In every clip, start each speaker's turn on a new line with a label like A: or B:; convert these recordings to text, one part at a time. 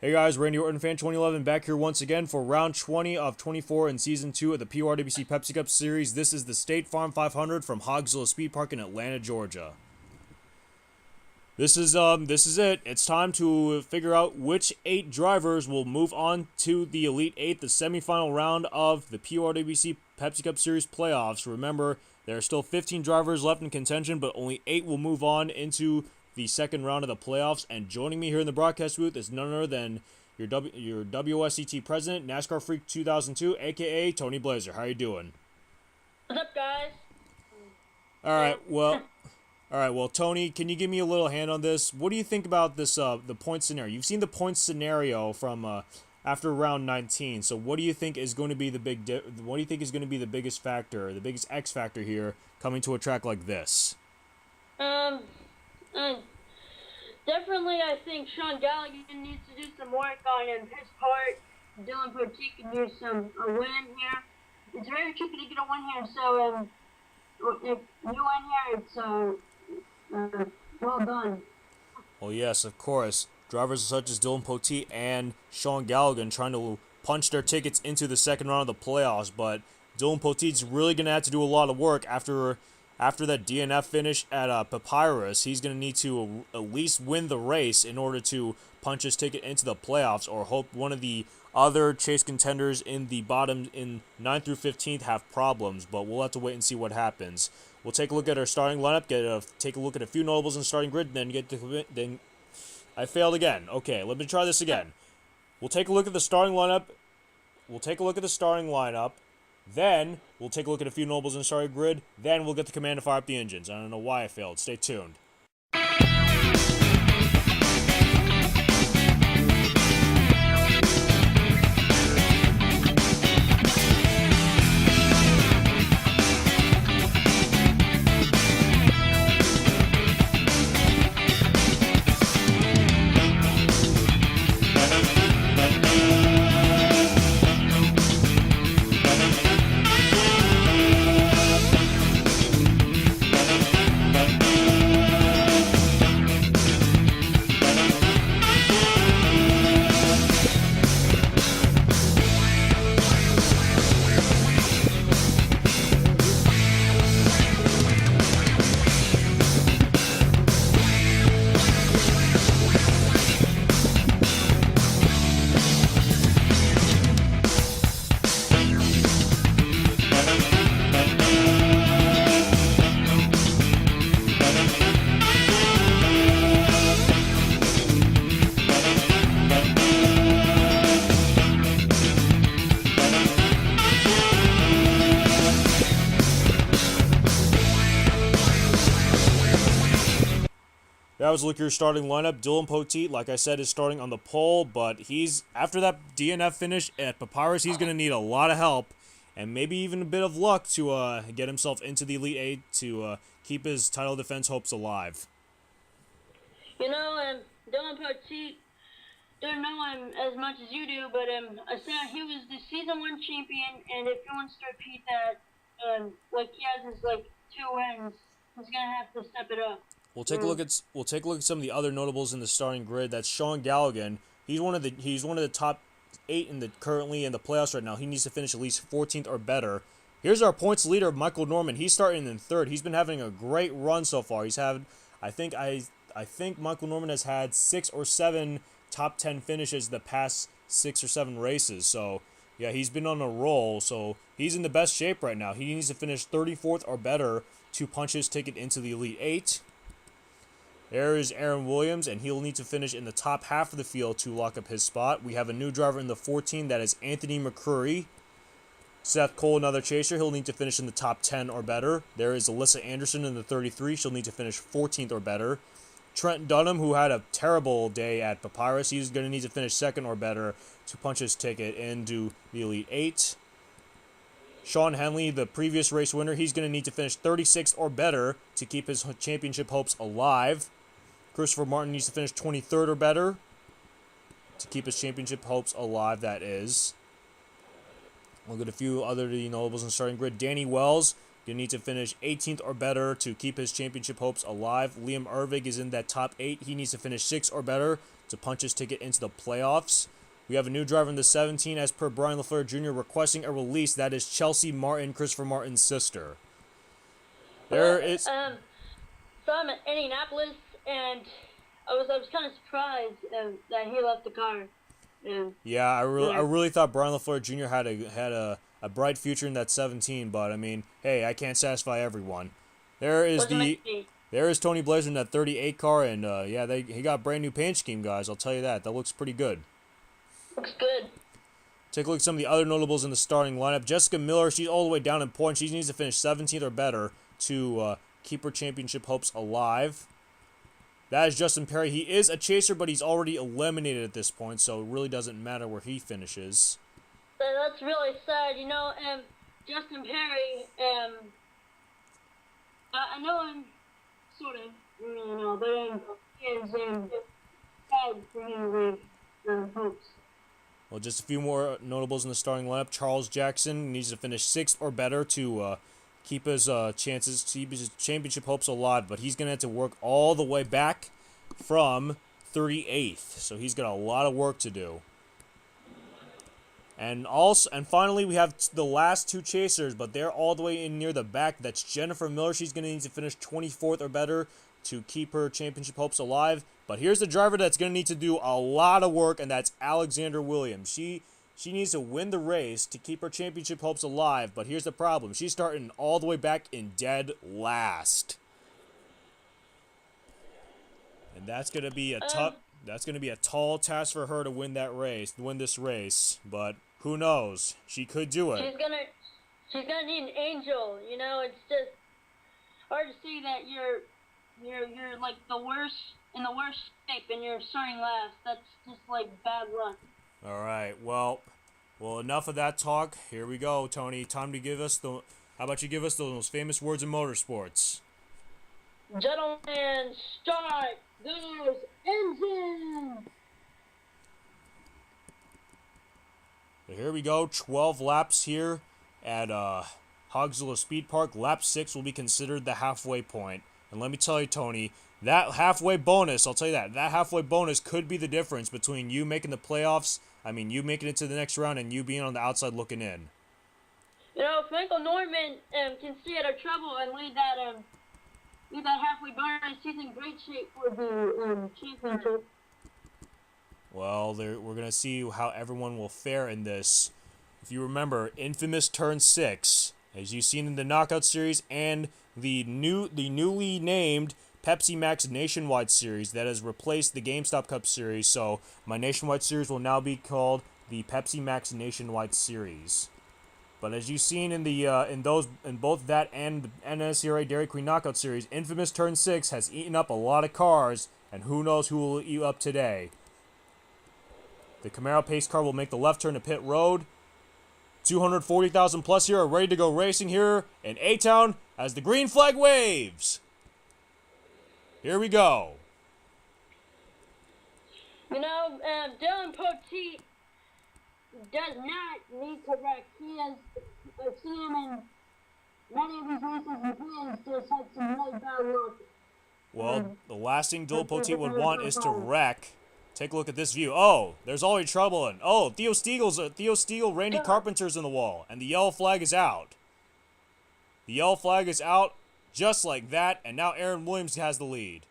A: Hey guys, Randy Orton, Fan 2011, back here once again for round 20 of 24 in Season 2 of the PORWC Pepsi Cup Series. This is the State Farm 500 from Hogsville Speed Park in Atlanta, Georgia. This is it. It's time to figure out which 8 drivers will move on to the Elite 8, the semifinal round of the PORWC Pepsi Cup Series playoffs. Remember, there are still 15 drivers left in contention, but only 8 will move on into the second round of the playoffs. And joining me here in the broadcast booth is none other than your WOSCT President NASCARFREAK2002, aka Tony Blaiser. How you doing?
B: What's up, guys?
A: All right. Well, Tony, can you give me a little hand on this? What do you think about this the point scenario? You've seen the point scenario from after round 19. So what do you think is going to be the biggest factor, the biggest X factor here coming to a track like this?
B: Definitely, I think Shaun Gallighan needs to do some work on his part. Dillon Poteet can use a win here. It's very tricky to get a win here, so if you win here, it's well done.
A: Well, yes, of course. Drivers such as Dillon Poteet and Shaun Gallighan trying to punch their tickets into the second round of the playoffs, but Dillon Poteet's really going to have to do a lot of work after that DNF finish at Papyrus. He's going to need to at least win the race in order to punch his ticket into the playoffs, or hope one of the other chase contenders in the bottom in 9th through 15th have problems, but we'll have to wait and see what happens. We'll take a look at our starting lineup, take a look at a few notables in the starting grid, then I failed again. Okay, let me try this again. We'll take a look at the starting lineup. Then, we'll take a look at a few nobles in the starting grid. Then, we'll get the command to fire up the engines. I don't know why I failed. Stay tuned. That was a look at your starting lineup. Dillon Poteet, like I said, is starting on the pole, but after that DNF finish at Papyrus, he's going to need a lot of help and maybe even a bit of luck to get himself into the Elite 8 to keep his title defense hopes alive.
B: You know, Dillon Poteet, don't know him as much as you do, but he was the Season 1 champion, and if he wants to repeat that, like he has his 2 wins, he's going to have to step it up.
A: We'll take a look at some of the other notables in the starting grid. That's Shaun Gallighan. He's one of the top 8 currently in the playoffs right now. He needs to finish at least 14th or better. Here's our points leader, Michael Norman. He's starting in 3rd. He's been having a great run so far. He's had, I think Michael Norman has had 6 or 7 top 10 finishes the past 6 or 7 races. So yeah, he's been on a roll. So he's in the best shape right now. He needs to finish 34th or better to punch his ticket into the Elite 8. There is Aaron Williams, and he'll need to finish in the top half of the field to lock up his spot. We have a new driver in the 14, that is Anthony McCurry. Seth Cole, another chaser, he'll need to finish in the top 10 or better. There is Alyssa Anderson in the 33, she'll need to finish 14th or better. Trent Dunham, who had a terrible day at Papyrus, he's going to need to finish 2nd or better to punch his ticket into the Elite 8. Shaun Henley, the previous race winner, he's going to need to finish 36th or better to keep his championship hopes alive. Christopher Martin needs to finish 23rd or better to keep his championship hopes alive, that is. Look at a few other notables in the starting grid. Danny Wells, Gonna need to finish 18th or better to keep his championship hopes alive. Liam Ervig is in that top 8. He needs to finish 6 or better to punch his ticket into the playoffs. We have a new driver in the 17, as per Brian LaFleur Jr. requesting a release. That is Chelsea Martin, Christopher Martin's sister. There is.
B: So I'm at Indianapolis, and I was kind of surprised that he left the car.
A: Yeah, I really thought Brian LaFleur Jr. had a bright future in that 17, but I mean, hey, I can't satisfy everyone. There is Tony Blaiser in that 38 car, and he got a brand new paint scheme, guys. I'll tell you that. That looks pretty good.
B: Looks good.
A: Take a look at some of the other notables in the starting lineup. Jessica Miller, she's all the way down in points. She needs to finish 17th or better to keep her championship hopes alive. That is Justin Perry. He is a chaser, but he's already eliminated at this point, so it really doesn't matter where he finishes.
B: That's really sad, Justin Perry, I know him, sort of, but he is sad for him with the hopes.
A: Well, just a few more notables in the starting lineup. Charles Jackson needs to finish 6th or better to keep his chances, to keep his championship hopes alive, but he's going to have to work all the way back from 38th, so he's got a lot of work to do. And finally, we have the last 2 chasers, but they're all the way in near the back. That's Jennifer Miller. She's going to need to finish 24th or better to keep her championship hopes alive. But here's the driver that's going to need to do a lot of work, and that's Alexander Williams. She needs to win the race to keep her championship hopes alive, but here's the problem. She's starting all the way back in dead last. And that's going to be a tall task for her to win this race, but who knows? She could do it.
B: She's gonna need an angel, it's just hard to see that you're like the worst shape and you're starting last. That's just like bad luck.
A: All right, well, enough of that talk. Here we go, Tony. Time to give us how about you give us those famous words in motorsports?
B: Gentlemen, start those engines!
A: So here we go, 12 laps here at Hogsville Speed Park. Lap 6 will be considered the halfway point. And let me tell you, Tony, that halfway bonus, I'll tell you that halfway bonus could be the difference between you making the playoffs, you making it to the next round, and you being on the outside looking in.
B: If Michael Norman can stay out of trouble and lead that halfway bonus, he's in great shape for the championship.
A: Well, we're going to see how everyone will fare in this. If you remember, infamous Turn 6, as you've seen in the Knockout Series and the newly named Pepsi Max Nationwide Series that has replaced the GameStop Cup Series. So my Nationwide Series will now be called the Pepsi Max Nationwide Series. But as you've seen in both that and the NSCRA Dairy Queen Knockout Series, infamous Turn 6 has eaten up a lot of cars, and who knows who will eat up today. The Camaro pace car will make the left turn to pit road. 240,000 plus here are ready to go racing here in A-Town as the green flag waves. Here we go.
B: Dillon Poteet does not need to wreck. He has seen him in many of his races, and he has just had some really bad luck.
A: Well, the last thing Dillon Poteet would want is to wreck. Take a look at this view. Oh, there's already trouble in. Oh, Theo Stiegel, Randy Carpenter's in the wall, and the yellow flag is out. The yellow flag is out just like that, and now Aaron Williams has the lead.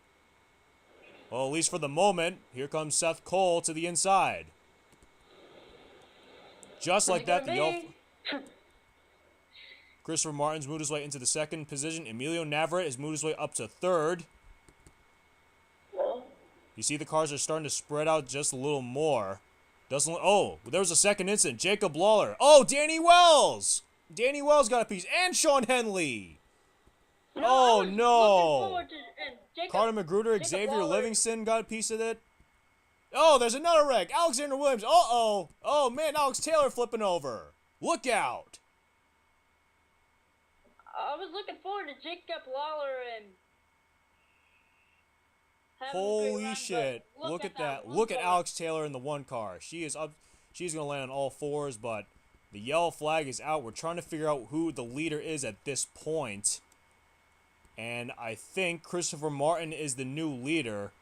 A: Well, at least for the moment, here comes Seth Cole to the inside. Just like that, the yellow... Christopher Martin's moved his way into the second position. Emilio Navarrete has moved his way up to third. You see the cars are starting to spread out just a little more. Oh, there was a second incident. Jacob Lawler. Oh, Danny Wells! Danny Wells got a piece. And Sean Henley! No! Carter Magruder, Xavier Livingston got a piece of it. Oh, there's another wreck. Alexander Williams. Uh-oh. Oh, man, Alex Taylor flipping over. Look out.
B: I was looking forward to Jacob Lawler and...
A: Holy shit. Look at that. Look at Alex Taylor in the one car. She is up. She's going to land on all fours, but The yellow flag is out. We're trying to figure out who the leader is at this point. And I think Christopher Martin is the new leader.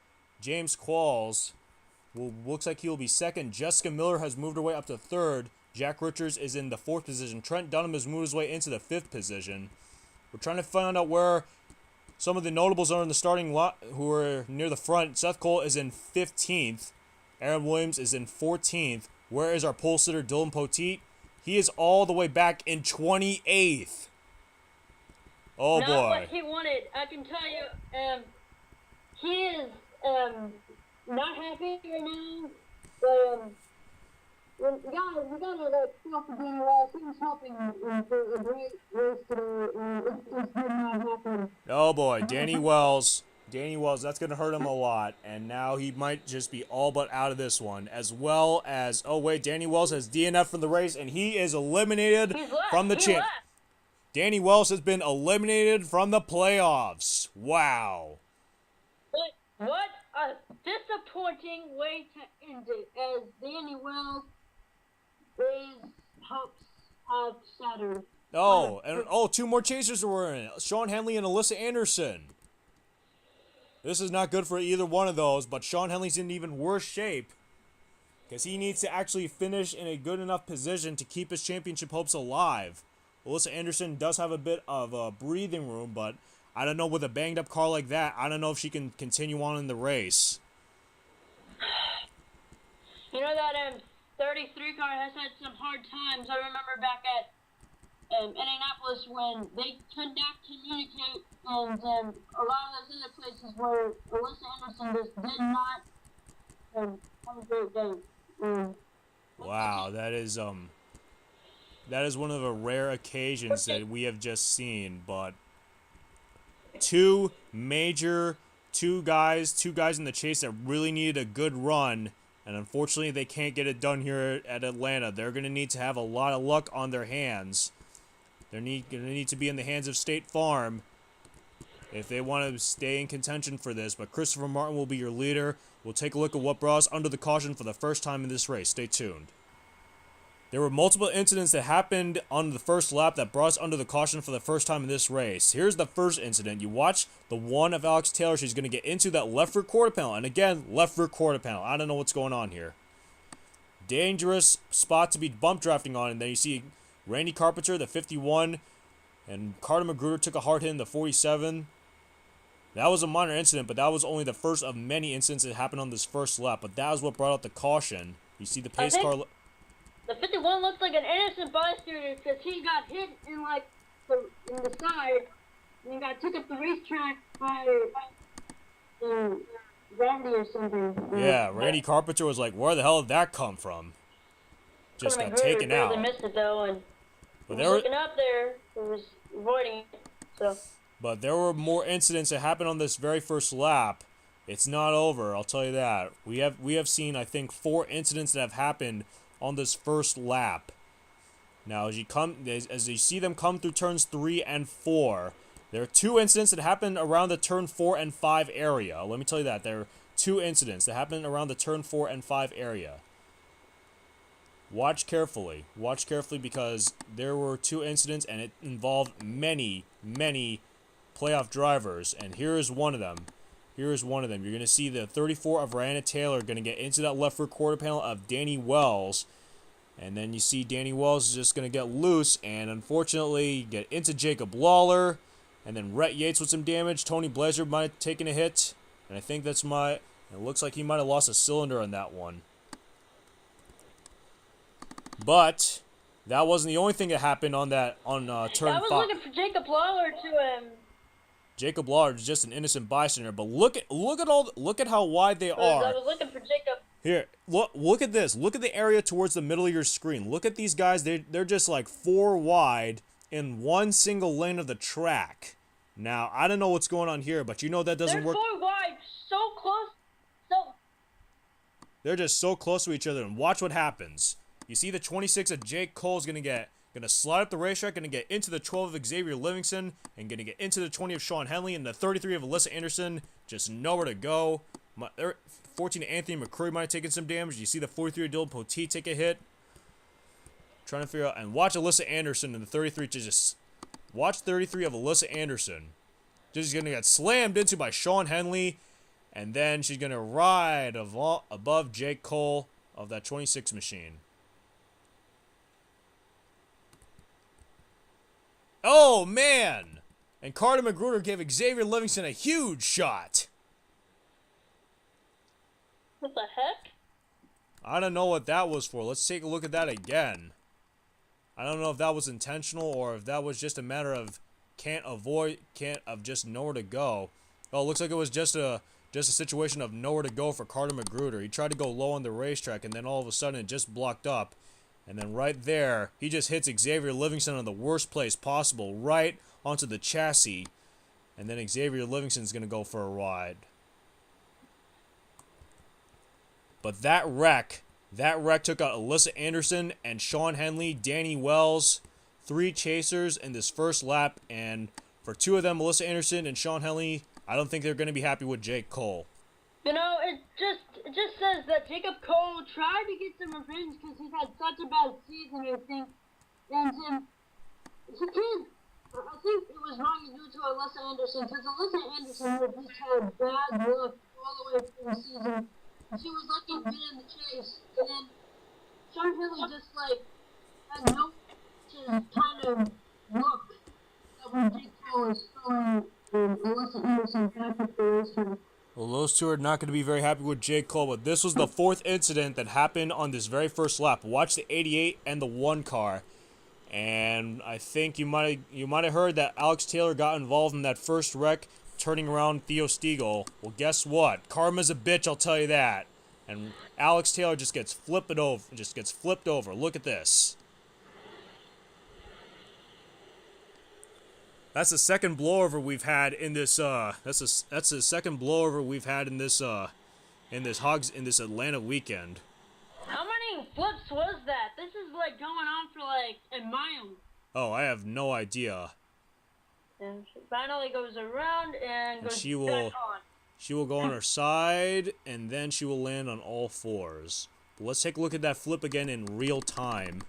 A: James Qualls looks like he'll be second. Jessica Miller has moved her way up to third. Jack Richards is in the fourth position. Trent Dunham has moved his way into the fifth position. We're trying to find out where some of the notables are in the starting lot who are near the front. Seth Cole is in 15th. Aaron Williams is in 14th. Where is our pole sitter, Dillon Poteet? He is all the way back in 28th. Oh,
B: not
A: boy.
B: Not what he wanted. I can tell you, he is not happy right now. But we gotta like feel for Danny Wells. He was helping for a great race today. It did not happen.
A: Oh boy, Danny Wells. Danny Wells, that's gonna hurt him a lot, and now he might just be all but out of this one. As well as, oh wait, Danny Wells has DNF from the race, and he is eliminated from the champ. Danny Wells has been eliminated from the playoffs. Wow.
B: But what a disappointing way to end it, as Danny Wells' hopes have shattered.
A: Oh, and two more chasers were in it. Shaun Henley and Alyssa Anderson. This is not good for either one of those, but Shaun Henley's in even worse shape because he needs to actually finish in a good enough position to keep his championship hopes alive. Alyssa Anderson does have a bit of breathing room, but I don't know, with a banged up car like that, I don't know if she can continue on in the race.
B: You know that 33 car has had some hard times. I remember back at Indianapolis when they could not communicate, and a lot of those other places where Alyssa Anderson just did not have a great day.
A: Wow, that is one of the rare occasions that we have just seen, but two guys in the chase that really needed a good run, and unfortunately they can't get it done here at Atlanta. They're going to need to have a lot of luck on their hands. They're going to need to be in the hands of State Farm if they want to stay in contention for this, but Christopher Martin will be your leader. We'll take a look at what brought us under the caution for the first time in this race. Stay tuned. There were multiple incidents that happened on the first lap that brought us under the caution for the first time in this race. Here's the first incident. You watch the one of Alex Taylor. She's going to get into that left rear quarter panel. And again, left rear quarter panel. I don't know what's going on here. Dangerous spot to be bump drafting on. And then you see Randy Carpenter, the 51. And Carter Magruder took a hard hit in the 47. That was a minor incident, but that was only the first of many incidents that happened on this first lap. But that was what brought out the caution. You see the pace car...
B: The 51 looks like an innocent bystander because he got hit in the side and he took up the racetrack by gravity or something.
A: Yeah, Randy Carpenter was like, "Where the hell did that come from?" Just got taken out.
B: Missed it though, and
A: but
B: he was looking up there, he was avoiding it. So.
A: But there were more incidents that happened on this very first lap. It's not over, I'll tell you that. We have seen, I think, 4 incidents that have happened on this first lap. Now, as you see them come through turns 3 and 4, there are 2 incidents that happened around the turn 4 and 5 area. Let me tell you that. There are 2 incidents that happened around the turn 4 and 5 area. Watch carefully. Watch carefully because there were 2 incidents and it involved many, many playoff drivers. And here is one of them. Here is one of them. You're going to see the 34 of Rihanna Taylor going to get into that left rear quarter panel of Danny Wells. And then you see Danny Wells is just going to get loose and unfortunately get into Jacob Lawler. And then Rhett Yates with some damage. Tony Blaiser might have taken a hit. And I think it looks like he might have lost a cylinder on that one. But that wasn't the only thing that happened on turn 5.
B: I was looking for Jacob Lawler to
A: Jacob Lawler is just an innocent bystander, but look at how wide they are.
B: I was looking for Jacob.
A: Here, look at this. Look at the area towards the middle of your screen. Look at these guys. They're just like 4 wide in one single lane of the track. Now, I don't know what's going on here, but you know that doesn't work.
B: They're 4 wide, so close.
A: They're just so close to each other, and watch what happens. You see the 26 of Jake Cole is going to slide up the racetrack, going to get into the 12 of Xavier Livingston, and going to get into the 20 of Shaun Henley, and the 33 of Alyssa Anderson, just nowhere to go. 14 of Anthony McCurry might have taken some damage. You see the 43 of Dillon Poteet take a hit. trying to figure out, and watch Alyssa Anderson in the 33 to just watch 33 of Alyssa Anderson. Just gonna get slammed into by Shaun Henley, and then she's gonna ride above Jake Cole of that 26 machine. Oh man! And Carter Magruder gave Xavier Livingston a huge shot.
B: What the heck?
A: I don't know what that was for. Let's take a look at that again. I don't know if that was intentional or if that was just a matter of just nowhere to go. Oh, it looks like it was just a situation of nowhere to go for Carter Magruder. He tried to go low on the racetrack, and then all of a sudden it just blocked up. And then right there, he just hits Xavier Livingston in the worst place possible, right onto the chassis. And then Xavier Livingston's going to go for a ride. But that wreck took out Alyssa Anderson and Shaun Henley, Danny Wells, 3 chasers in this first lap. And for 2 of them, Alyssa Anderson and Shaun Henley, I don't think they're going to be happy with Jake Cole.
B: You know, it just says that Jacob Cole tried to get some revenge because he's had such a bad season, I think. And he can't. I think it was wrong to do to Alyssa Anderson because Alyssa Anderson had just had bad luck all the way through the season. She was lucky to get in the chase, and then Shaun Henley just had no kind of look that when Jake Cole is throwing Alyssa Anderson back up the racetrack.
A: Well, those two are not going to be very happy with Jake Cole, but this was the 4th incident that happened on this very first lap. Watch the 88 and the 1 car. And I think you might have heard that Alex Taylor got involved in that first wreck, turning around Theo Stiegel. Well, guess what? Karma's a bitch, I'll tell you that. And Alex Taylor just gets flipped over. Look at this. That's the second blowover we've had in this. That's the second blowover we've had in this Atlanta weekend.
B: How many flips was that? This is going on for a mile.
A: Oh, I have no idea.
B: And she finally goes around and goes back on.
A: She will go on her side, and then she will land on all 4s. But let's take a look at that flip again in real time.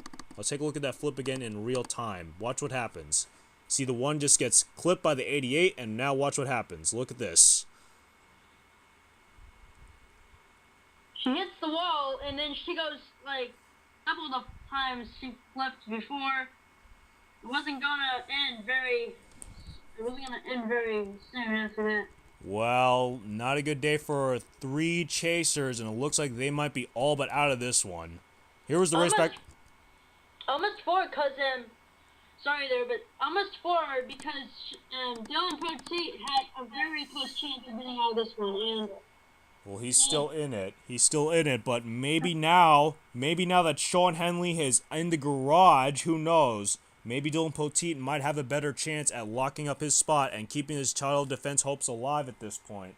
A: Watch what happens. See, the 1 just gets clipped by the 88, and now watch what happens. Look at this.
B: She hits the wall, and then she goes, double the times she flipped before. It wasn't gonna end very soon after that.
A: Well, not a good day for 3 chasers, and it looks like they might be all but out of this one. Here was the race back.
B: Almost 4, because, sorry there, but almost 4 because Dillon Poteet had a very close chance of getting out of this one. And
A: well, he's still in it, but maybe now that Shaun Henley is in the garage, who knows? Maybe Dillon Poteet might have a better chance at locking up his spot and keeping his title defense hopes alive at this point.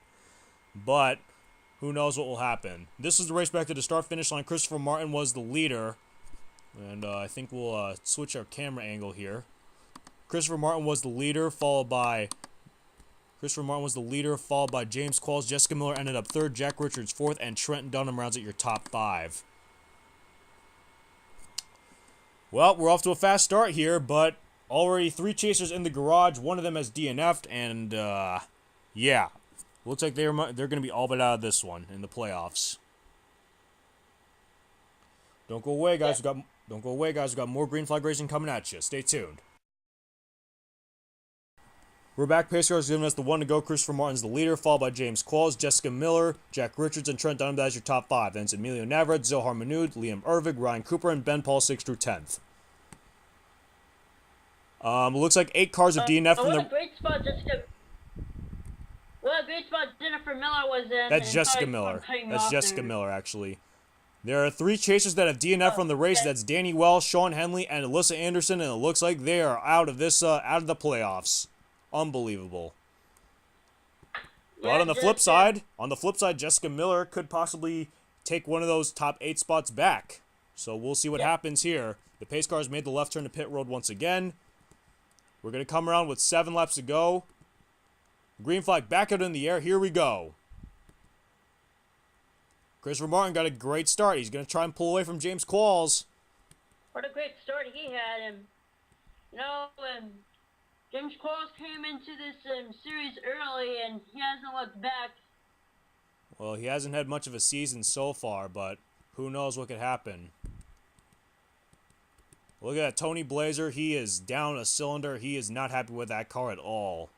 A: But who knows what will happen. This is the race back to the start-finish line. Christopher Martin was the leader. And I think we'll switch our camera angle here. Christopher Martin was the leader, followed by James Qualls. Jessica Miller ended up 3rd, Jack Richards 4th, and Trenton Dunham rounds at your top 5. Well, we're off to a fast start here, but already 3 chasers in the garage. 1 of them has DNF'd, and yeah, looks like they're going to be all but out of this one in the playoffs. Don't go away, guys. Don't go away, guys. We've got more green flag racing coming at you. Stay tuned. We're back. Pace cars giving us the 1 to go. Christopher Martin's the leader, followed by James Qualls, Jessica Miller, Jack Richards, and Trent Dunham. That's your top 5. Then it's Emilio Navarrete, Zohar Manoud, Liam Ervig, Ryan Cooper, and Ben Paul 6th through 10th. It looks like 8 cars of DNF from the.
B: What a great spot Jennifer Miller was in.
A: That's Jessica Miller. That's Jessica Miller, actually. There are 3 chasers that have DNF from the race. Okay. That's Danny Wells, Shaun Henley, and Alyssa Anderson, and it looks like they are out of the playoffs. Unbelievable. But on the flip side, Jessica Miller could possibly take one of those top 8 spots back. So we'll see what happens here. The pace cars made the left turn to pit road once again. We're going to come around with 7 laps to go. Green flag back out in the air. Here we go. Christopher Martin got a great start. He's going to try and pull away from James Qualls.
B: What a great start hard he had him. James Qualls came into this series early, and he hasn't looked back.
A: Well, he hasn't had much of a season so far, but who knows what could happen. Look at that, Tony Blaiser. He is down a cylinder. He is not happy with that car at all.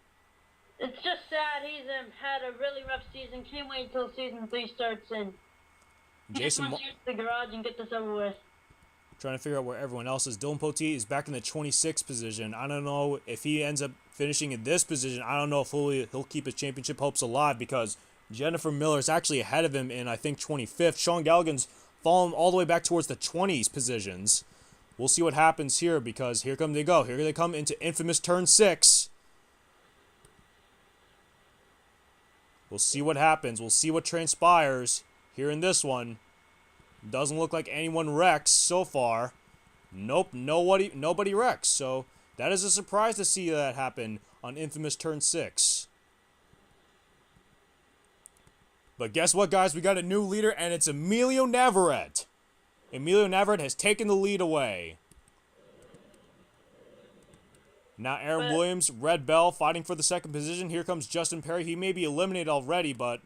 B: It's just sad. He's had a really rough season. Can't wait until season 3 starts, and he just wants to get to the garage and get this over with.
A: Trying to figure out where everyone else is. Dillon Poteet is back in the 26th position. I don't know if he ends up finishing in this position. I don't know if he'll keep his championship hopes alive, because Jennifer Miller is actually ahead of him in, I think, 25th. Shaun Gallighan's fallen all the way back towards the 20s positions. We'll see what happens here, because here they go. Here they come into infamous turn 6. We'll see what happens. We'll see what transpires here in this one. Doesn't look like anyone wrecks so far. Nope, nobody wrecks. So that is a surprise to see that happen on infamous turn 6. But guess what, guys? We got a new leader, and it's Emilio Navarrete. Emilio Navarrete has taken the lead away. Now Aaron Williams, Red Bell, fighting for the second position. Here comes Justin Perry. He may be eliminated already, but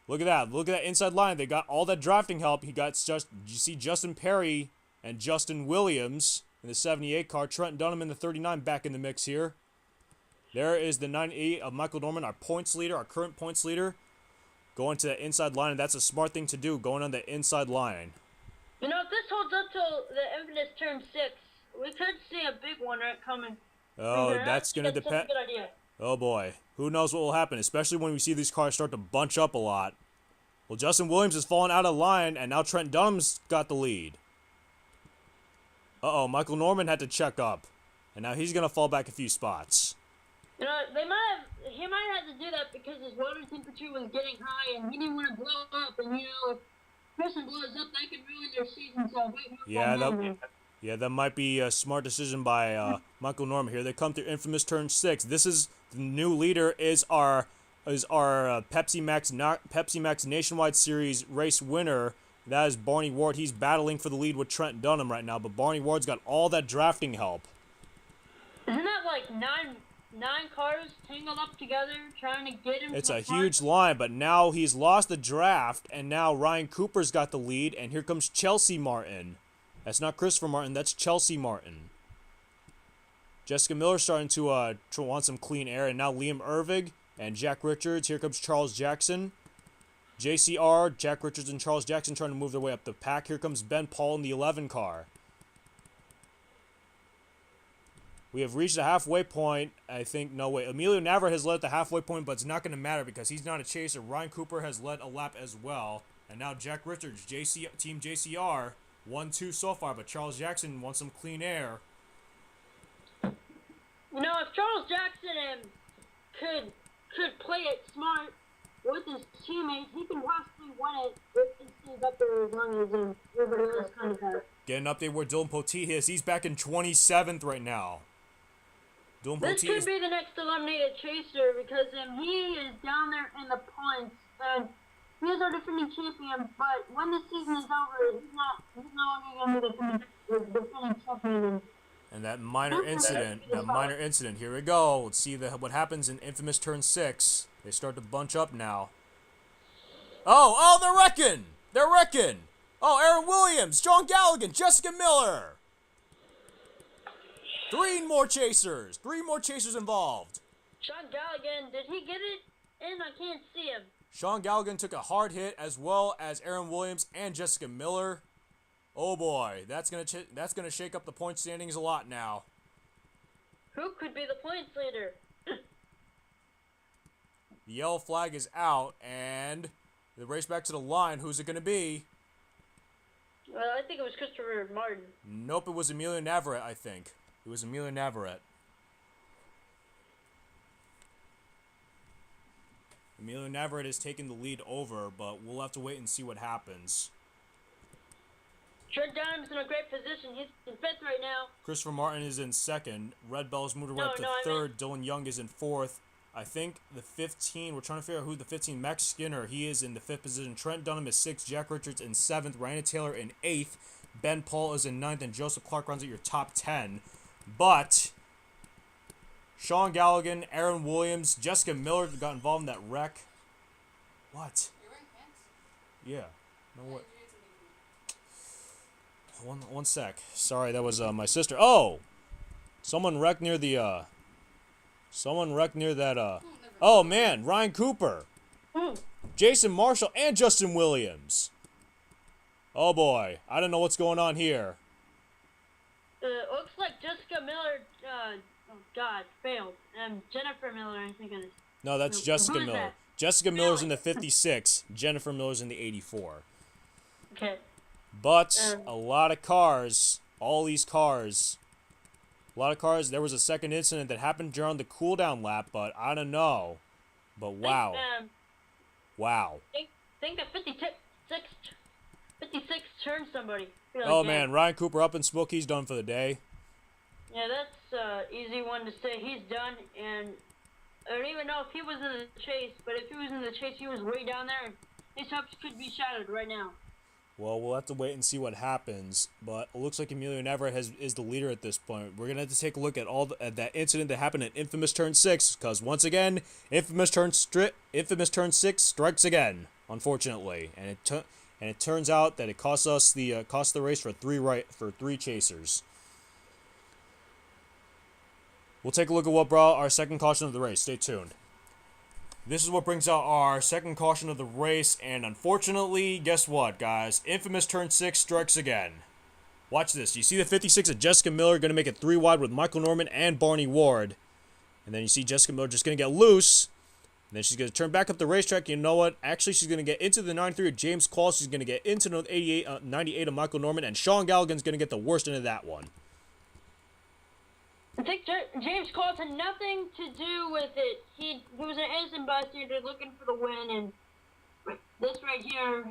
A: look at that. Look at that inside line. They got all that drafting help. You see Justin Perry and Justin Williams in the 78 car. Trent Dunham in the 39 back in the mix here. There is the 98 of Michael Norman, our points leader, our current points leader, going to the inside line, and that's a smart thing to do, going on the inside line.
B: If this holds up till the infamous turn 6, we could see a big one coming.
A: Oh, that's going to depend.
B: Good idea.
A: Oh boy, who knows what will happen, especially when we see these cars start to bunch up a lot. Well, Justin Williams has fallen out of line, and now Trent Dunham's got the lead. Uh-oh, Michael Norman had to check up, and now he's going to fall back a few spots.
B: He might have to do that because his water temperature was getting high, and he didn't want to blow up, and if a person blows up, that could ruin their season, so
A: that might be a smart decision by Michael Norman here. They come through infamous turn 6. This is the new leader, is our Pepsi Max Nationwide Series race winner. That is Barney Ward. He's battling for the lead with Trent Dunham right now, but Barney Ward's got all that drafting help.
B: Isn't that like nine cars tangled up together trying to get him?
A: It's a huge line, but now he's lost the draft, and now Ryan Cooper's got the lead, and here comes Chelsea Martin. That's not Christopher Martin, that's Chelsea Martin. Jessica Miller starting to want some clean air, and now Liam Ervig and Jack Richards. Here comes Charles Jackson. JCR, Jack Richards, and Charles Jackson trying to move their way up the pack. Here comes Ben Paul in the 11 car. We have reached the halfway point. I think, no way. Emilio Navarrete has led at the halfway point, but it's not going to matter because he's not a chaser. Ryan Cooper has led a lap as well. And now Jack Richards, Team JCR, 1-2 so far, but Charles Jackson wants some clean air.
B: If Charles Jackson could play it smart with his teammates, he can possibly win it if he stays up there as long as everybody else kind of has.
A: Get an update where Dillon Poteet is. He's back in 27th right now.
B: This could be the next eliminated chaser because he is down there in the points, and he is our defending champion. But when the season is over, he's no longer going to be the defending champion. And
A: that minor incident. Here we go. Let's see what happens in infamous turn 6. They start to bunch up now. Oh, they're wrecking. Oh, Aaron Williams, John Gallighan, Jessica Miller. 3 more chasers involved.
B: Shaun Gallighan, did he get it in? I can't see him.
A: Shaun Gallighan took a hard hit, as well as Aaron Williams and Jessica Miller. Oh boy, that's gonna shake up the point standings a lot now.
B: Who could be the points leader?
A: The yellow flag is out, and the race back to the line. Who's it gonna be?
B: Well, I think it was Christopher Martin.
A: Nope, it was Emilio Navarrete, I think. It was Emilio Navarrete. Emilio Navarrete has taken the lead over, but we'll have to wait and see what happens.
B: Trent Dunham's in a great position. He's in 5th right now.
A: Christopher Martin is in 2nd. Red Bell's moved away up to 3rd. Dylan Young is in 4th. I think the 15, we're trying to figure out who the 15, Max Skinner, he is in the 5th position. Trent Dunham is 6th. Jack Richards in 7th. Ryan Taylor in 8th. Ben Paul is in 9th, and Joseph Clark runs at your top 10. But Shaun Gallighan, Aaron Williams, Jessica Miller got involved in that wreck. What?
C: You're wearing pants?
A: Yeah. No what? One sec. Sorry, that was my sister. Oh! Someone wrecked near the, Someone wrecked near that, Oh, man! Ryan Cooper! Jason Marshall and Justin Williams! Oh, boy. I don't know what's going on here.
B: Looks like Jessica Miller, oh God, failed. Jennifer Miller, I think it is.
A: No, that's Jessica
B: who is
A: Miller.
B: that?
A: Jessica Miller's in the 56. Jennifer Miller's in the 84.
B: Okay.
A: But a lot of cars, all these cars, a lot of cars. There was a second incident that happened during the cooldown lap, but I don't know. But wow. Wow.
B: Think that 56 turned somebody.
A: Oh man, Ryan Cooper up in smoke. He's done for the day.
B: Yeah, that's easy one to say. He's done, and I don't even know if he was in the chase, but if he was in the chase, he was way down there, and his hopes could be shattered right now.
A: Well, we'll have to wait and see what happens, but it looks like Emilio Navarrete is the leader at this point. We're going to have to take a look at at that incident that happened at Infamous Turn 6, because once again, Infamous Turn 6 strikes again, unfortunately, and it turns out that it cost us the race for three chasers. We'll take a look at what brought our second caution of the race. Stay tuned. This is what brings out our second caution of the race, and unfortunately, guess what, guys? Infamous Turn 6 strikes again. Watch this. You see the 56 of Jessica Miller going to make it 3 wide with Michael Norman and Barney Ward. And then you see Jessica Miller just going to get loose. And then she's going to turn back up the racetrack. You know what? Actually, she's going to get into the 93 of James Call. She's going to get into the 98 of Michael Norman. And Shaun Gallighan's going to get the worst end of that one.
B: I think James Cole had nothing to do with it. He was an innocent bystander looking for the win, and this right here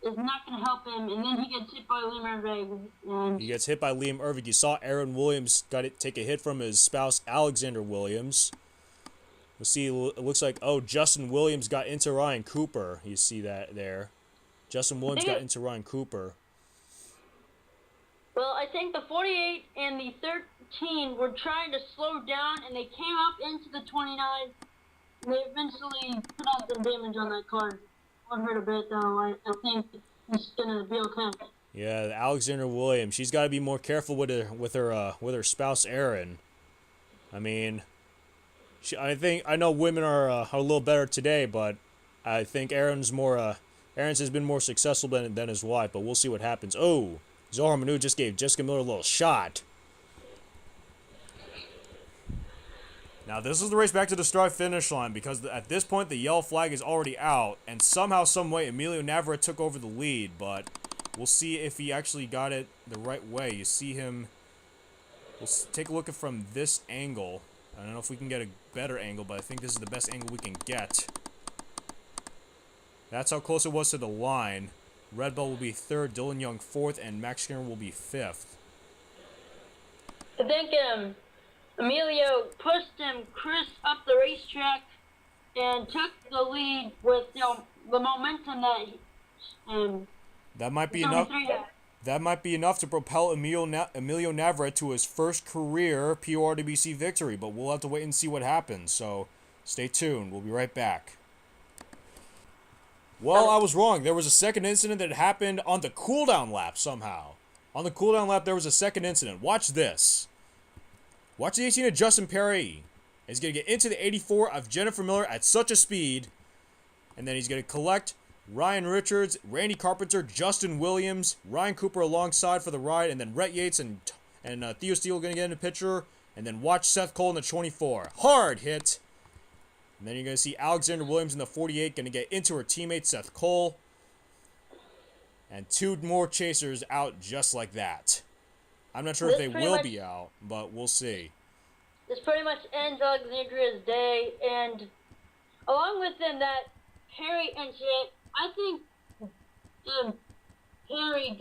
B: is not going to help him. And then he gets hit by Liam Ervig.
A: He gets hit by Liam Ervig. You saw Aaron Williams take a hit from his spouse, Alexander Williams. We'll see, it looks like, oh, Justin Williams got into Ryan Cooper. You see that there. Justin Williams got into Ryan Cooper.
B: Well, I think the 48 and the 13 were trying to slow down, and they came up into the 29. And they eventually put out some damage on that car. Won't hurt a bit, though. I think he's gonna be okay.
A: Yeah, Alexander Williams. She's got to be more careful with her spouse Aaron. I mean, I know women are a little better today, but I think Aaron's has been more successful than his wife. But we'll see what happens. Oh. Zohar Manu just gave Jessica Miller a little shot. Now, this is the race back to the start-finish line, because at this point, the yellow flag is already out, and somehow, someway, Emilio Navarrete took over the lead, but we'll see if he actually got it the right way. You see him... We'll take a look at from this angle. I don't know if we can get a better angle, but I think this is the best angle we can get. That's how close it was to the line. Red Bell will be 3rd, Dylan Young 4th, and Max Skinner will be 5th.
B: I think Emilio pushed Chris up the racetrack and took the lead with the momentum
A: that might be enough. That might be enough to propel Emilio Navarrete to his first career PORWC victory, but we'll have to wait and see what happens. So stay tuned. We'll be right back. Well, I was wrong. There was a second incident that happened on the cooldown lap somehow. On the cooldown lap, there was a second incident. Watch this. Watch the 18 of Justin Perry. He's going to get into the 84 of Jennifer Miller at such a speed. And then he's going to collect Ryan Richards, Randy Carpenter, Justin Williams, Ryan Cooper alongside for the ride. And then Rhett Yates and Theo Steele are going to get in the picture. And then watch Seth Cole in the 24. Hard hit. And then you're going to see Alexander Williams in the 48 going to get into her teammate, Seth Cole. And 2 more chasers out just like that. I'm not sure if they will be out, but we'll see.
B: This pretty much ends Alexandria's day. And along with that Harry incident, I think Harry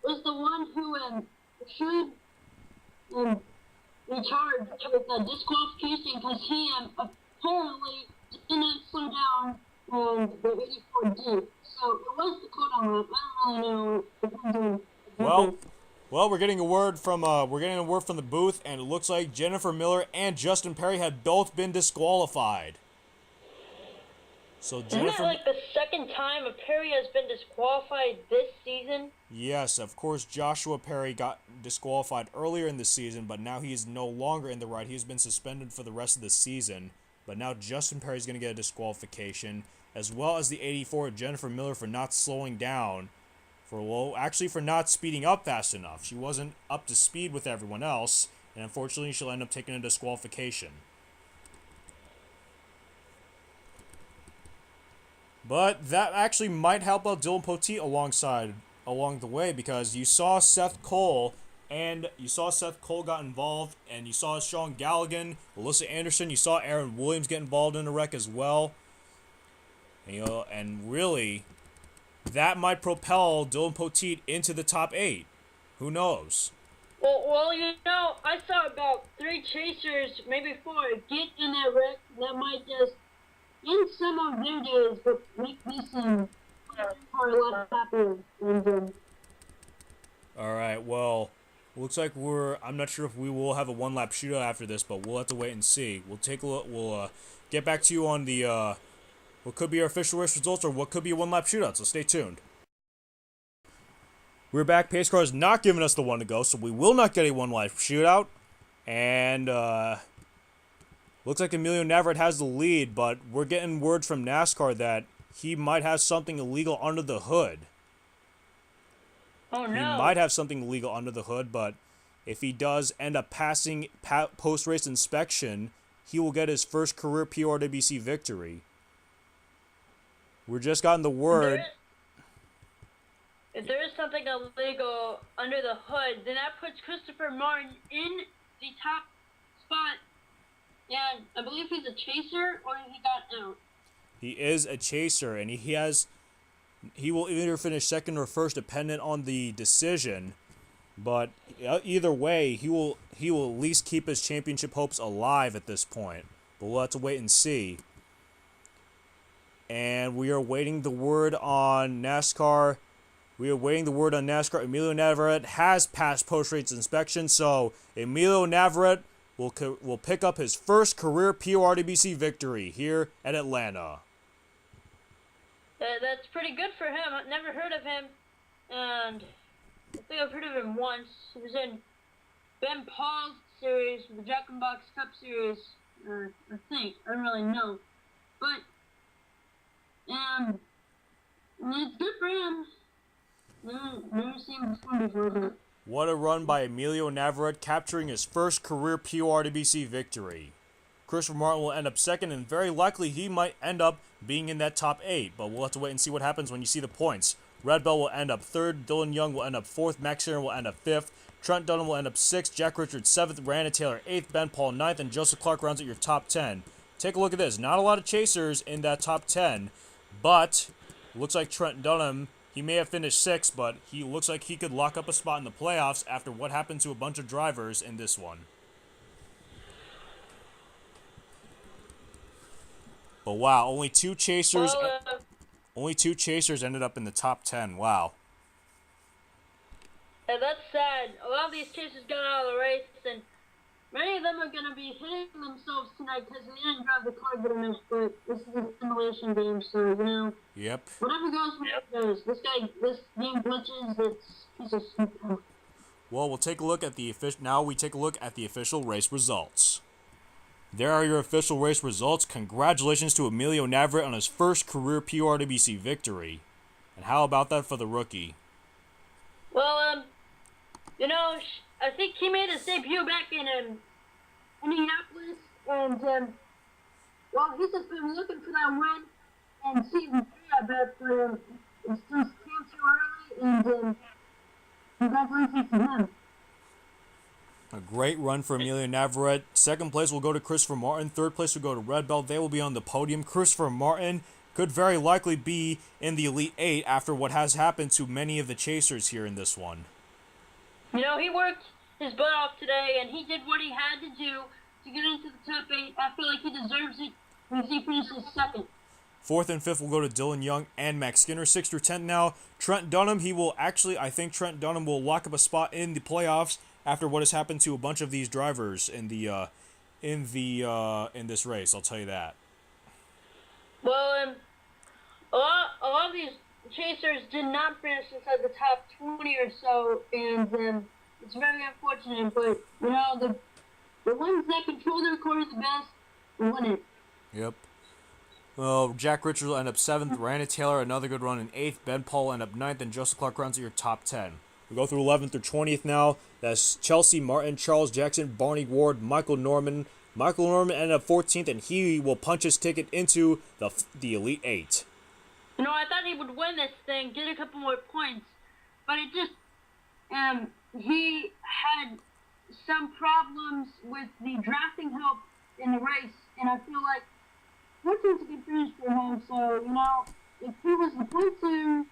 B: was the one who should... be charged with disqualification because he apparently did not slow down and the 84D. So it was the code lap. I don't really know if I'm doing
A: Well, we're getting a word from the booth, and it looks like Jennifer Miller and Justin Perry have both been disqualified. So
C: Isn't that like the second time a Perry has been disqualified this season?
A: Yes, of course, Joshua Perry got disqualified earlier in the season, but now he is no longer in the ride. He has been suspended for the rest of the season. But now Justin Perry is going to get a disqualification, as well as the 84 Jennifer Miller for not slowing down, for not speeding up fast enough. She wasn't up to speed with everyone else, and unfortunately she'll end up taking a disqualification. But that actually might help out Dillon Poteet along the way, because you saw Seth Cole got involved, and you saw Shaun Gallighan, Alyssa Anderson, you saw Aaron Williams get involved in the wreck as well. And really, that might propel Dillon Poteet into the top 8. Who knows?
B: Well, I saw about 3 chasers, maybe 4, get in that wreck that might just end some of their days, but make me seem a lot happier.
A: Alright, well, looks like I'm not sure if we will have a one-lap shootout after this, but we'll have to wait and see. We'll take a look, we'll get back to you on the, what could be our official race results, or what could be a one-lap shootout, so stay tuned. We're back. Pace car is not giving us the one to go, so we will not get a one-lap shootout. And, looks like Emilio Navarrete has the lead, but we're getting word from NASCAR that he might have something illegal under the hood.
C: Oh, no.
A: He might have something illegal under the hood, but if he does end up passing post-race inspection, he will get his first career PORWC victory. We're just gotten the word.
C: If there is something illegal under the hood, then that puts Christopher Martin in the top spot. And I believe he's a chaser, or he got out.
A: He is a chaser, and he will either finish second or first, dependent on the decision. But either way, he will at least keep his championship hopes alive at this point. But we'll have to wait and see. And we are waiting the word on NASCAR. Emilio Navarrete has passed post-race inspection, so Emilio Navarrete will pick up his first career PORWC victory here at Atlanta.
C: That's pretty good for him. I've never heard of him, and I think I've heard of him once. He was in Ben Paul's series, the Jack and Box Cup Series, I think. I don't really know. But, it's good for him. Never seen this one before.
A: What a run by Emilio Navarrete, capturing his first career PORWC victory. Christopher Martin will end up second, and very likely he might end up being in that top 8, but we'll have to wait and see what happens when you see the points. Red Bell will end up 3rd, Dylan Young will end up 4th, Max Aaron will end up 5th, Trent Dunham will end up 6th, Jack Richards 7th, Brandon Taylor 8th, Ben Paul 9th, and Joseph Clark rounds out your top 10. Take a look at this. Not a lot of chasers in that top 10, but looks like Trent Dunham, he may have finished 6th, but he looks like he could lock up a spot in the playoffs after what happened to a bunch of drivers in this one. But wow, only two chasers ended up in the top 10. Wow.
C: Yeah, that's sad. A lot of these chasers got out of the race, and many of them are going to be hitting themselves tonight because they didn't drive the car good enough, but this is a simulation game, so,
A: Yep.
C: Whatever goes. This game glitches, it's a piece of shit.
A: Well, we'll take a look at the official race results. There are your official race results. Congratulations to Emilio Navarrete on his first career PORWC victory. And how about that for the rookie?
C: Well, I think he made his debut back in Minneapolis, and he's just been looking for that win in season 3, I bet, but it's just came too early, and congratulations to him.
A: A great run for Emilio Navarrete. Second place will go to Christopher Martin. Third place will go to Red Bell. They will be on the podium. Christopher Martin could very likely be in the Elite 8 after what has happened to many of the chasers here in this one.
C: He worked his butt off today, and he did what he had to do to get into the top 8. I feel like he deserves it because he finishes second.
A: 4th and 5th will go to Dylan Young and Max Skinner. 6th through 10th now, Trent Dunham. He will actually, I think Trent Dunham will lock up a spot in the playoffs after what has happened to a bunch of these drivers in this race. I'll tell you that.
C: Well, a lot of these chasers did not finish inside the top 20 or so, and it's very unfortunate. But you know, the ones that control their car the best win it.
A: Yep. Well, Jack Richards will end up 7th. Randy Taylor, another good run in 8th. Ben Paul will end up 9th. And Joseph Clark runs at your top 10. We go through 11th through 20th now. That's Chelsea Martin, Charles Jackson, Barney Ward, Michael Norman. Michael Norman ended up 14th, and he will punch his ticket into the Elite 8.
C: You know, I thought he would win this thing, get a couple more points, but it just, he had some problems with the drafting help in the race, and I feel like this is a good finish for him. So, you know, if he was the point leader,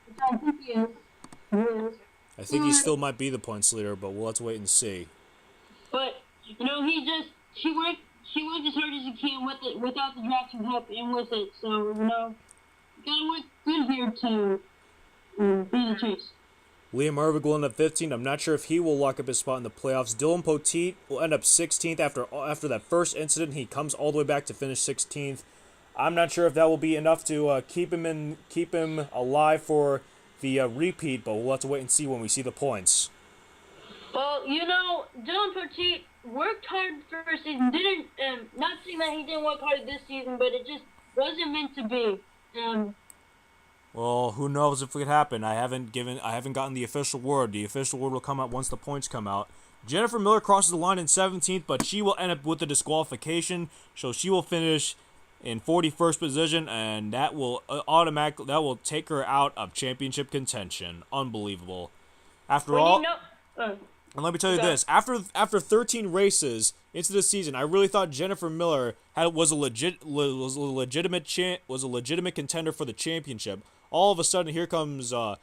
C: which I think he is.
A: I think he still might be the points leader, but we'll have to wait and see.
C: But, you know, he worked as hard as he can with it, without the drafting help and with it. So, you know, you gotta work good here to be the chase.
A: Liam Ervig will end up 15th. I'm not sure if he will lock up his spot in the playoffs. Dillon Poteet will end up 16th after that first incident. He comes all the way back to finish 16th. I'm not sure if that will be enough to keep him alive for the repeat, but we'll have to wait and see when we see the points.
C: Well, you know, Dillon Poteet worked hard first season. Not saying that he didn't work hard this season, but it just wasn't meant to be.
A: Well, who knows if it could happen? I haven't gotten the official word. The official word will come out once the points come out. Jennifer Miller crosses the line in 17th, but she will end up with the disqualification, so she will finish in 41st position, and that will take her out of championship contention. Unbelievable. After all, and let me tell you this: after 13 races into the season, I really thought Jennifer Miller was a legitimate contender for the championship. All of a sudden, here comes 4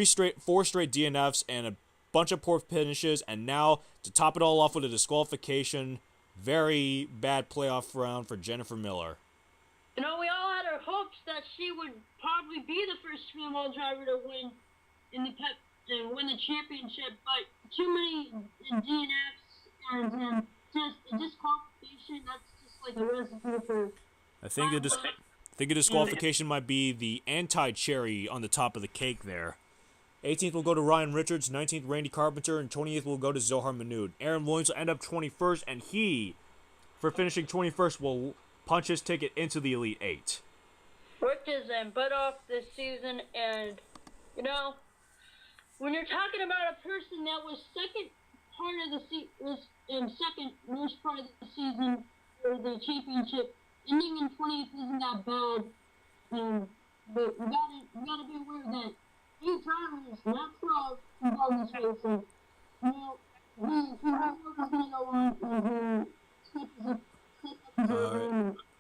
A: straight DNFs and a bunch of poor finishes, and now to top it all off with a disqualification. Very bad playoff round for Jennifer Miller.
C: You know, we all had our hopes that she would probably be the first female driver to win win the championship, but too many DNFs and just a disqualification. That's just like a recipe for.
A: I think a disqualification might be the anti-cherry on the top of the cake there. 18th will go to Ryan Richards, 19th Randy Carpenter, and 20th will go to Zohar Manood. Aaron Williams will end up 21st, and he, for finishing 21st, will punch his ticket into the Elite 8.
C: Worked his butt off this season, and, you know, when you're talking about a person that was second most part of the season for the championship, ending in 20th isn't that bad. But we gotta be aware that 8 drivers, not 12, can go in this race. And, you know, he knows what's gonna go on, and he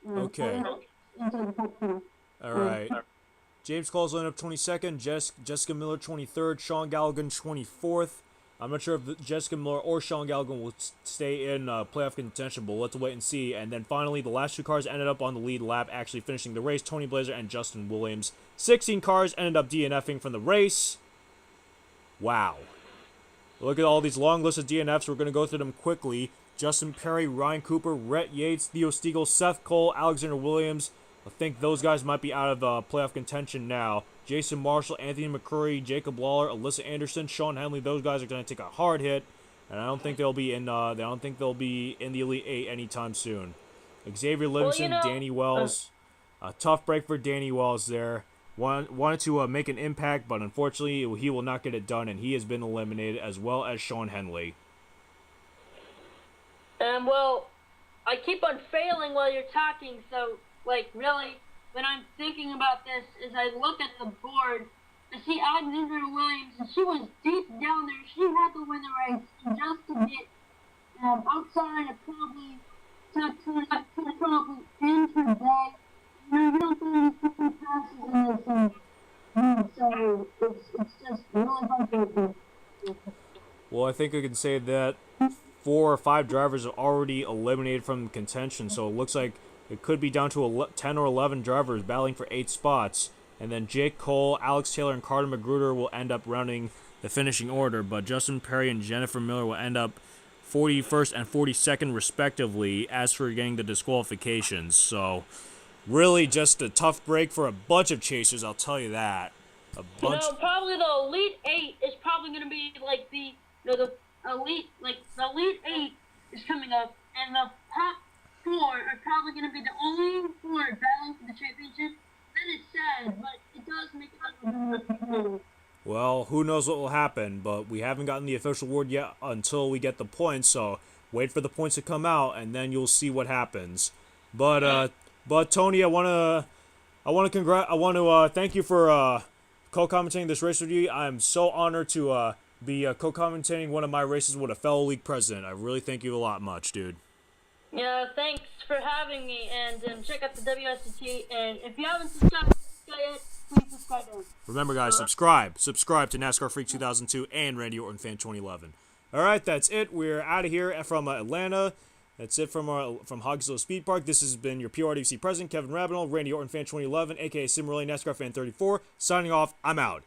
A: Okay. Alright. James Cole's line up 22nd, Jessica Miller 23rd, Shaun Gallighan 24th. I'm not sure if Jessica Miller or Shaun Gallighan will stay in playoff contention, but we'll have to wait and see. And then finally, the last 2 cars ended up on the lead lap, actually finishing the race. Tony Blaiser and Justin Williams. 16 cars ended up DNFing from the race. Wow. Look at all these long lists of DNFs. We're going to go through them quickly. Justin Perry, Ryan Cooper, Rhett Yates, Theo Stiegel, Seth Cole, Alexander Williams. I think those guys might be out of playoff contention now. Jason Marshall, Anthony McCurry, Jacob Lawler, Alyssa Anderson, Sean Henley. Those guys are going to take a hard hit, and I don't think they'll be in. The Elite 8 anytime soon. Xavier Livingston, Danny Wells. A tough break for Danny Wells there. Wanted to make an impact, but unfortunately he will not get it done, and he has been eliminated, as well as Sean Henley.
C: Well, I keep on failing while you're talking, so, like, really, when I'm thinking about this, as I look at the board, I see Alexander Williams, and she was deep down there. She had to win the race, and just to get outside of probably to probably end her day. You don't think any 50 passes in this, so it's just really heartbreaking.
A: Well, I think I can say that 4 or 5 drivers are already eliminated from contention, so it looks like it could be down to 10 or 11 drivers battling for 8 spots. And then Jake Cole, Alex Taylor, and Carter Magruder will end up rounding the finishing order. But Justin Perry and Jennifer Miller will end up 41st and 42nd respectively as for getting the disqualifications. So really just a tough break for a bunch of chasers, I'll tell you that.
C: Probably the Elite 8 is probably going to be like the Elite 8 is coming up, and the top 4 are probably going to be the only 4 battling for the championship. That is sad, but it does make it a little more.
A: Well, who knows what will happen, but we haven't gotten the official word yet until we get the points, so wait for the points to come out, and then you'll see what happens. But Tony, I want to thank you for co-commentating this race with you. I'm so honored to be co-commentating one of my races with a fellow league president. I really thank you a lot much, dude.
C: Yeah, thanks for having me, and check out the WSCT, and if you haven't subscribed yet, please subscribe.
A: Remember, guys, subscribe to NASCAR Freak 2002 and Randy Orton Fan 2011. All right, that's it. We're out of here from Atlanta. That's it from Hogsville Speed Park. This has been your PORWC President, Kevin Rabinell, Randy Orton Fan 2011, a.k.a. Sim Relay NASCAR Fan 34. Signing off. I'm out.